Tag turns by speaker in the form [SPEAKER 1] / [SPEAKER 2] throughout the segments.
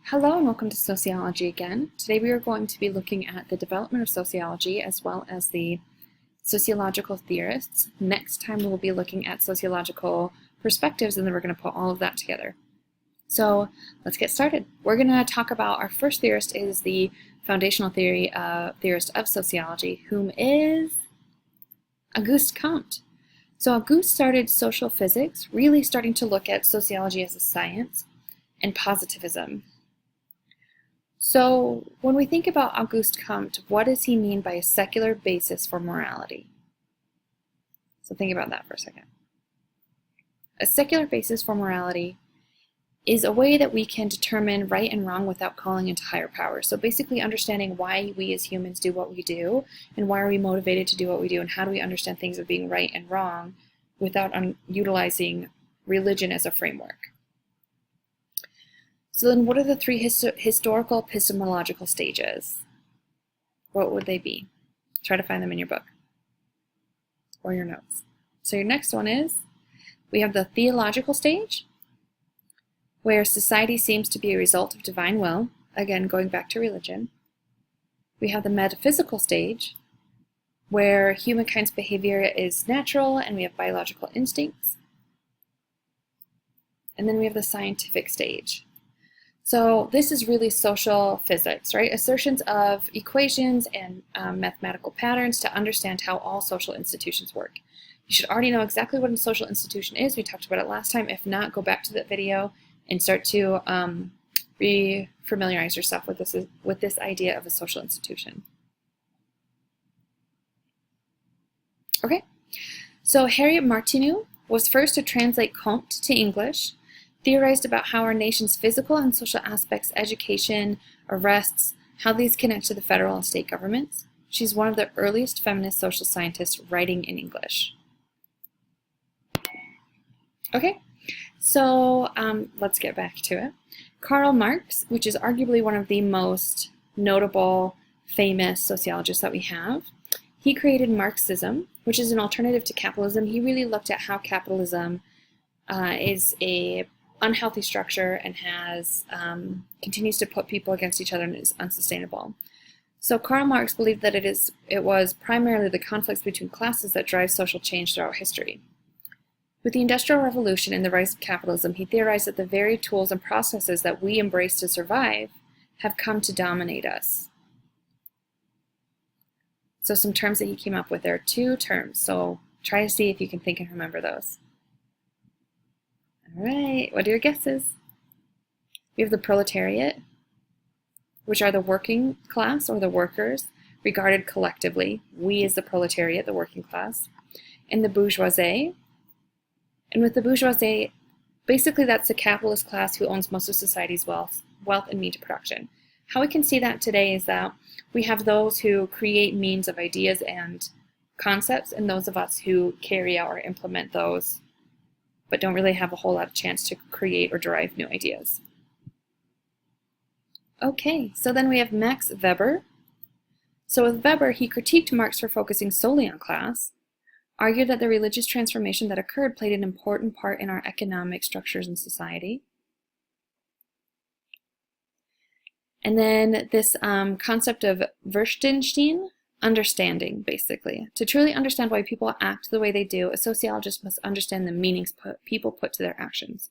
[SPEAKER 1] Hello and welcome to Sociology again. Today we are going to be looking at the development of sociology as well as the sociological theorists. Next time we will be looking at sociological perspectives, and then we're going to put all of that together. So let's get started. We're going to talk about our first theorist is the foundational theorist of sociology, whom is Auguste Comte. So Auguste started social physics, really starting to look at sociology as a science, and positivism. So when we think about Auguste Comte, what does he mean by a secular basis for morality? So think about that for a second. A secular basis for morality is a way that we can determine right and wrong without calling into higher power. So basically understanding why we as humans do what we do, and why are we motivated to do what we do, and how do we understand things of being right and wrong without utilizing religion as a framework. So then what are the three historical epistemological stages? What would they be? Try to find them in your book or your notes. So your next one is, we have the theological stage, where society seems to be a result of divine will, again going back to religion. We have the metaphysical stage, where humankind's behavior is natural and we have biological instincts. And then we have the scientific stage. So this is really social physics, right? Assertions of equations and mathematical patterns to understand how all social institutions work. You should already know exactly what a social institution is. We talked about it last time. If not, go back to that video and start to re-familiarize yourself with this idea of a social institution. Okay, so Harriette Martino was first to translate Comte to English, theorized about how our nation's physical and social aspects, education, arrests, how these connect to the federal and state governments. She's one of the earliest feminist social scientists writing in English. Okay, so let's get back to it. Karl Marx, which is arguably one of the most notable, famous sociologists that we have, he created Marxism, which is an alternative to capitalism. He really looked at how capitalism is a unhealthy structure and has continues to put people against each other and is unsustainable. So Karl Marx believed that it was primarily the conflicts between classes that drive social change throughout history. With the Industrial Revolution and the rise of capitalism, he theorized that the very tools and processes that we embrace to survive have come to dominate us. So some terms that he came up with, there are two terms, so try to see if you can think and remember those. All right, what are your guesses? We have the proletariat, which are the working class or the workers, regarded collectively, we as the proletariat, the working class, and the bourgeoisie. And with the bourgeoisie, basically that's the capitalist class who owns most of society's wealth and means of production. How we can see that today is that we have those who create means of ideas and concepts, and those of us who carry out or implement those but don't really have a whole lot of chance to create or derive new ideas. Okay, so then we have Max Weber. So with Weber, he critiqued Marx for focusing solely on class, argued that the religious transformation that occurred played an important part in our economic structures in society. And then this concept of Verstehen, understanding, basically. To truly understand why people act the way they do, a sociologist must understand the meanings people put to their actions.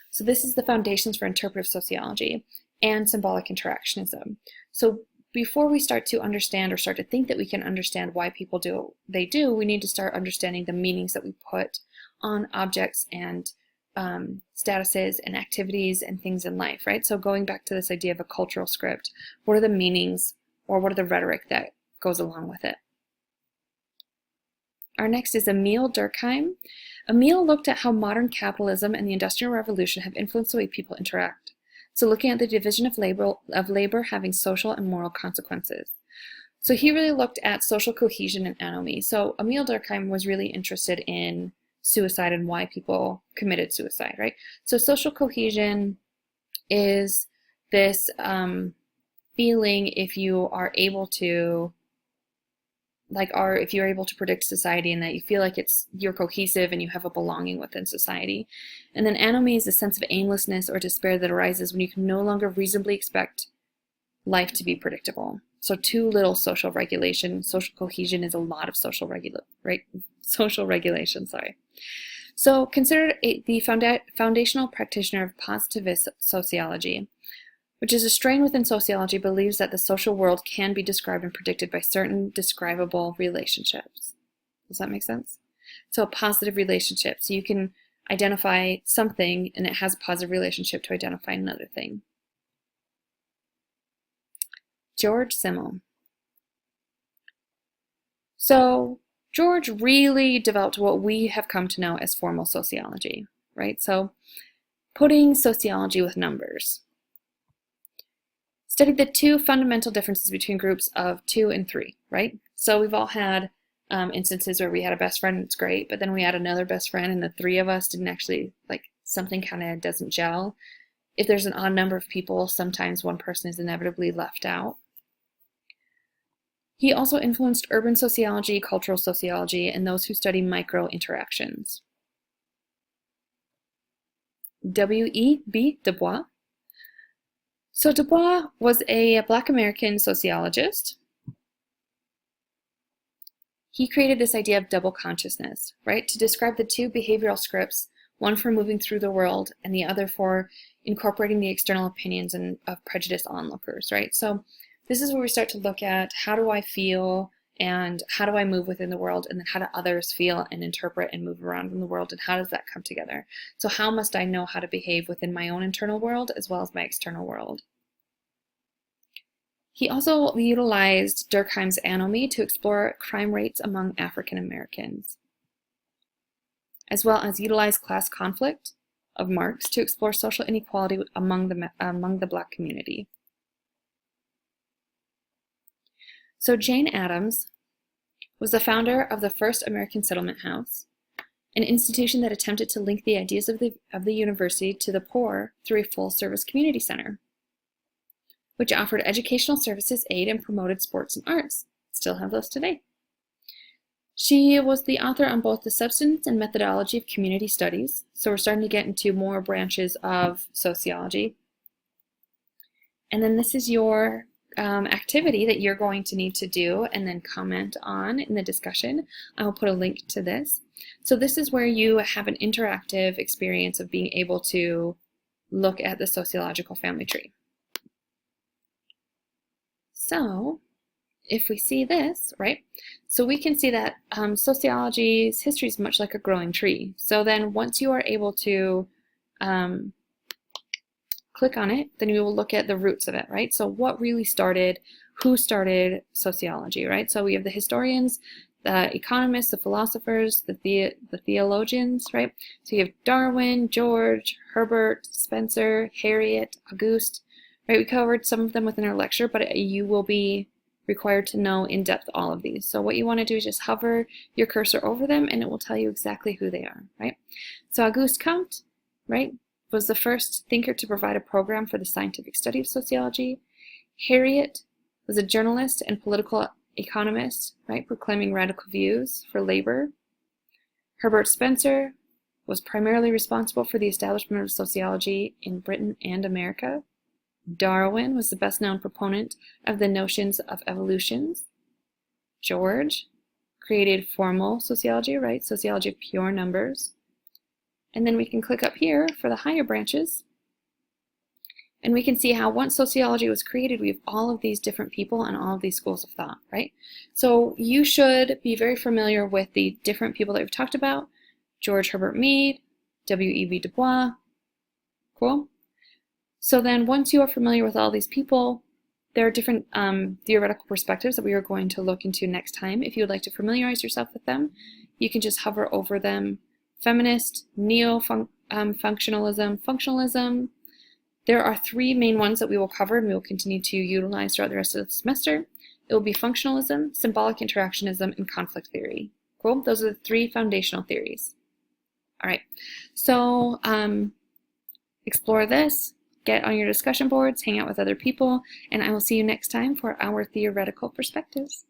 [SPEAKER 1] So this is the foundations for interpretive sociology and symbolic interactionism. So before we start to understand or start to think that we can understand why people do what they do, we need to start understanding the meanings that we put on objects and statuses and activities and things in life, right? So going back to this idea of a cultural script, what are the meanings or what are the rhetoric that goes along with it? Our next is Emile Durkheim. Emile looked at how modern capitalism and the Industrial Revolution have influenced the way people interact. So looking at the division of labor having social and moral consequences. So he really looked at social cohesion and anomie. So Emile Durkheim was really interested in suicide and why people committed suicide, right? So social cohesion is this feeling if you are able to if you're able to predict society and that you feel like you're cohesive and you have a belonging within society. And then anomie is a sense of aimlessness or despair that arises when you can no longer reasonably expect life to be predictable. So too little social regulation. Social cohesion is a lot of social regulation. So considered the foundational practitioner of positivist sociology, which is a strain within sociology, believes that the social world can be described and predicted by certain describable relationships. Does that make sense? So a positive relationship. So you can identify something and it has a positive relationship to identify another thing. Georg Simmel. So George really developed what we have come to know as formal sociology, right? So putting sociology with numbers. Studied the two fundamental differences between groups of 2 and 3, right? So we've all had instances where we had a best friend and it's great, but then we had another best friend and the 3 of us didn't actually, something kind of doesn't gel. If there's an odd number of people, sometimes one person is inevitably left out. He also influenced urban sociology, cultural sociology, and those who study micro-interactions. W.E.B. Dubois. So Dubois was a Black American sociologist. He created this idea of double consciousness, right, to describe the two behavioral scripts, one for moving through the world and the other for incorporating the external opinions of prejudiced onlookers, right? So this is where we start to look at how do I feel and how do I move within the world, and then how do others feel and interpret and move around in the world, and how does that come together? So how must I know how to behave within my own internal world as well as my external world? He also utilized Durkheim's anomie to explore crime rates among African Americans, as well as utilized class conflict of Marx to explore social inequality among the Black community. So Jane Addams was the founder of the first American settlement house, an institution that attempted to link the ideas of the university to the poor through a full-service community center, which offered educational services, aid, and promoted sports and arts. Still have those today. She was the author on both the substance and methodology of community studies, so we're starting to get into more branches of sociology. And then this is your activity that you're going to need to do and then comment on in the discussion. I'll put a link to this. So this is where you have an interactive experience of being able to look at the sociological family tree. So if we see this, right, so we can see that sociology's history is much like a growing tree. So then once you are able to click on it, then you will look at the roots of it, right? So what really started, who started sociology, right? So we have the historians, the economists, the philosophers, the theologians, right? So you have Darwin, George, Herbert, Spencer, Harriette, Auguste, right? We covered some of them within our lecture, but you will be required to know in depth all of these. So what you want to do is just hover your cursor over them and it will tell you exactly who they are, right? So Auguste Comte, right, was the first thinker to provide a program for the scientific study of sociology. Harriette was a journalist and political economist, right, proclaiming radical views for labor. Herbert Spencer was primarily responsible for the establishment of sociology in Britain and America. Darwin was the best-known proponent of the notions of evolutions. George created formal sociology, right, sociology of pure numbers. And then we can click up here for the higher branches, and we can see how once sociology was created, we have all of these different people and all of these schools of thought, right? So you should be very familiar with the different people that we've talked about. George Herbert Mead, W.E.B. Dubois, cool. So then once you are familiar with all these people, there are different theoretical perspectives that we are going to look into next time. If you would like to familiarize yourself with them, you can just hover over them. Feminist, neo-functionalism, functionalism. There are 3 main ones that we will cover and we will continue to utilize throughout the rest of the semester. It will be functionalism, symbolic interactionism, and conflict theory. Cool? Those are the 3 foundational theories. All right, so explore this, get on your discussion boards, hang out with other people, and I will see you next time for our theoretical perspectives.